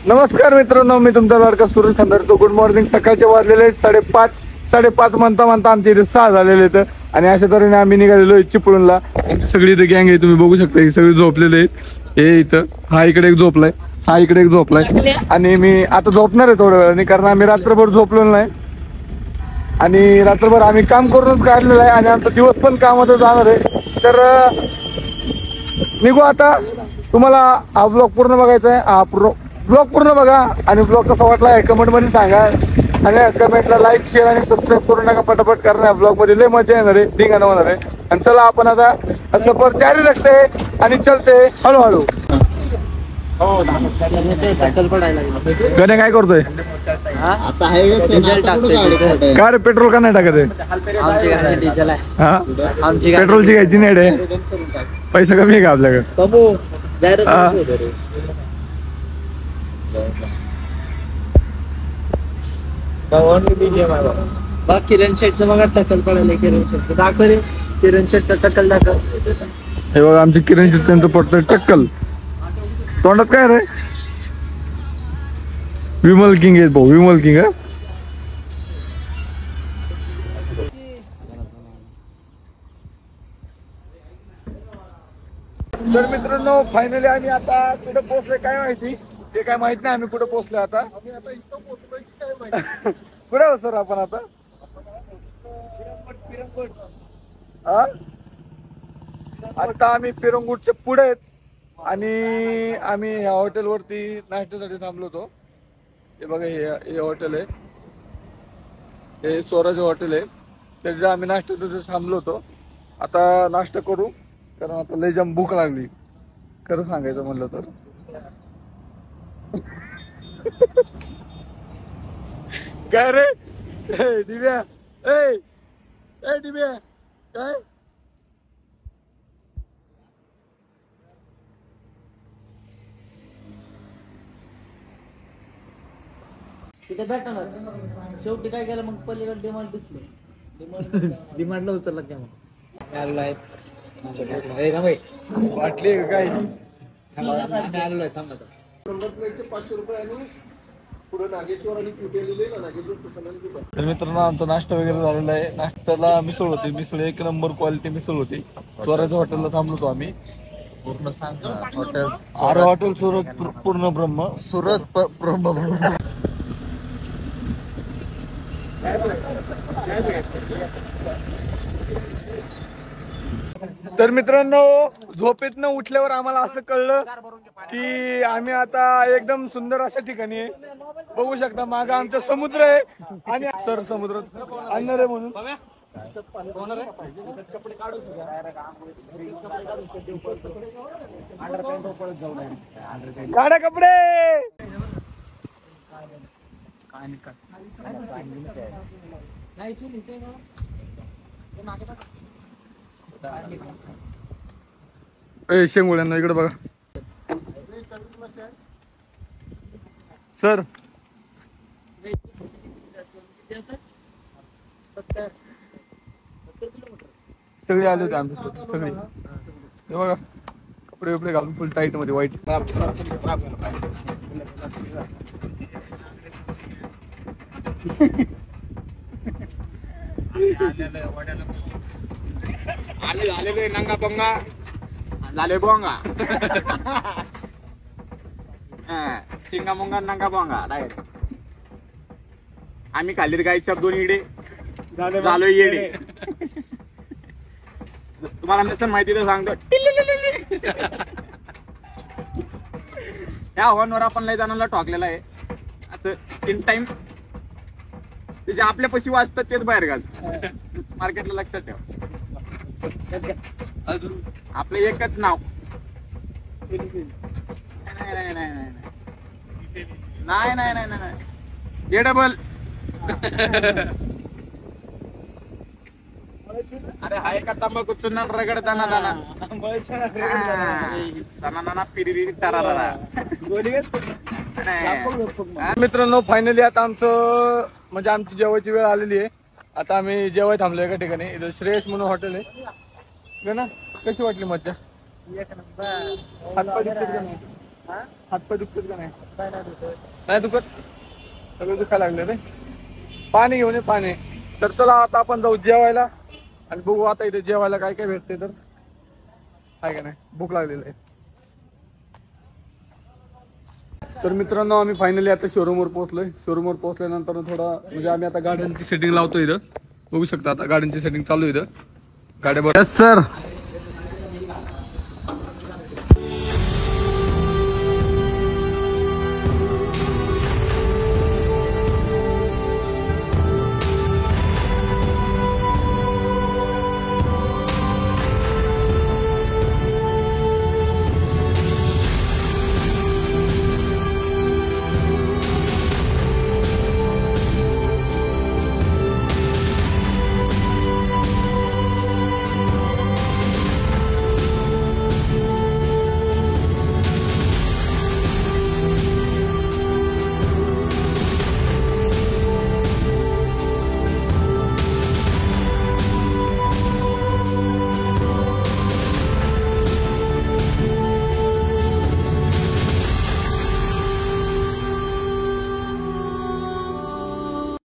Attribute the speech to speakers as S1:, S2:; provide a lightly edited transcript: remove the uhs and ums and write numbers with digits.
S1: नमस्कार मित्रांनो, मी तुमचा लाडका सुरेश खंदारतो. Good morning. सकाळचे वाजलेले 5:30 म्हणता आमच्या इथे 6 झालेले आहेत आणि अशा तऱ्हेने आम्ही निघालेलो आहे चिपळूणला. सगळी इथे गँग आहे, तुम्ही बघू शकता. ही सगळी झोपलेले आहेत. हे इथं हा इकडे एक झोपलाय, हा इकडे एक झोपलाय आणि मी आता झोपणार आहे थोड्या वेळाने, कारण आम्ही रात्रभर झोपलो नाही आणि रात्रभर आम्ही काम करूनच काढलेलं आहे आणि आमचा दिवस पण कामात जाणार आहे. तर निघू आता. तुम्हाला हा ब्लॉग पूर्ण बघायचा आहे. हा ब्लॉग पूर्ण बघा आणि ब्लॉग कसा वाटला आहे कमेंट मध्ये सांगा आणि कमेंटला लाईक शेअर आणि सबस्क्राईब करू नका. पटापट करणार ब्लॉग मध्ये लय मजा येणार आहे, धिंगाणा होणार आहे. आणि चला आपण आता सफर जारी रखते आणि चलते हळूहळू. गणे काय करतोय? काय रे, पेट्रोल का नाही टाकत आहे?
S2: डिझेल आहे.
S1: हा,
S2: आमची
S1: पेट्रोलची घ्यायची नाही रे, पैसा कमी आहे का आपल्याकडे?
S2: किरण शेटचं मग टक्कल पडायला. किरण शेटचं दाखव रे, किरण शेटचं टक्कल दाखव.
S1: हे बघा आमची किरण त्यांचं पडतंय टक्कल. तोंडात काय रे? विमल किंग आहे भाऊ, विमल किंग. तर मित्रांनो, फायनली आम्ही आता कुठे पोहोचलोय काय माहिती, ते काय माहित नाही. आम्ही कुठे पोहोचलोय आता. कुठे हो सर आपण आता? आता आम्ही पिरंगुटच्या पुढे आहेत आणि आम्ही ह्या हॉटेलवरती नाश्त्यासाठी थांबलो होतो. हे बघा, हे हॉटेल आहे, हे स्वराज हॉटेल आहे. त्याच्या आम्ही नाश्त्यासाठी थांबलो होतो. आता नाश्ता करू, कारण आता लय जाम भूक लागली खरं सांगायचं म्हणलं तर. काय रे दिव्या, ए दिव्या, काय
S2: तिथे भेटणार शेवटी काय केलं मग, पलीकडे डिमांड दिसले. डिमांडला उचलला काय मग आलेलो आहे.
S1: वाटली काय?
S2: आलेलो आहे. थांबा
S1: तर मित्रांनो, आमचा नाश्ता वगैरे झालेला आहे. नाश्त्याला मिसळ होती, मिसळ एक नंबर क्वालिटी मिसळ होती. स्वराज हॉटेलला थांबलो होतो आम्ही.
S2: पूर्ण सांग हॉटेल.
S1: आरो हॉटेल सुरत पूर्ण ब्रह्म
S2: सुरज ब्रह्म.
S1: तर मित्रांनो, झोपेतनं उठल्यावर आम्हाला असं कळलं की आम्ही आता एकदम सुंदर अशा ठिकाणी आहे. बघू शकता मागं आमचा समुद्र आहे आणि सर समुद्र आणणार आहे म्हणून काढा कपडे. ए शेंगोळ्यांना इकडे बघा सर. सगळे आले होते आमच्या सगळे. हे बघा कपडे बिपडे घालून फुल टाईट मध्ये व्हाईट.
S3: आलेले नंगा बोंगा झाले बोंगा. शिंगा मुंगा नंगा बोंगा डायरेक्ट. आम्ही खाल्ली गायच्या 2 इडे झालो येडे. तुम्हाला नसेल माहिती तर सांगतो. ह्या हॉर्नवर आपण लय जणांना ठोकलेला आहे. असं 3 टाइम जे आपल्या पशी वाजतात तेच बाहेर घालतात. मार्केटला लक्षात ठेवा. आपलं एकच नाव. नाही ए डबल. अरे हाय का तंबाखू चुना रगडताना दाना सना पिरी टरारा.
S1: मित्रांनो, फायनली आता आमचं म्हणजे आमची जेवायची वेळ आलेली आहे. आता आम्ही जेवाय थांबलो एका ठिकाणी. इथं श्रेयस म्हणून हॉटेल आहे ना. कशी वाटली मज्जा?
S2: एक नंबर.
S1: हातपाय दुखतात का नाही? हातपाय दुखतात का नाही?
S2: काय नाही दुखत.
S1: नाही दुखत? सगळं दुखायला लागले रे. पाणी घेऊन ये पाणी. तर चला आता आपण जाऊ जेवायला आणि बघू आता इथे जेवायला काय काय भेटते तर. आहे का नाही, भूक लागलेली आहे. तर मित्रांनो आम्ही फायनली आता शोरूमवर पोहोचलोय. शोरूमवर पोहोचल्यानंतर थोडा म्हणजे आम्ही आता गाड्यांची सेटिंग लावतो इथं. बघू शकता आता गाड्यांची सेटिंग चालू आहे इथं. गाड्या बघ. Yes sir.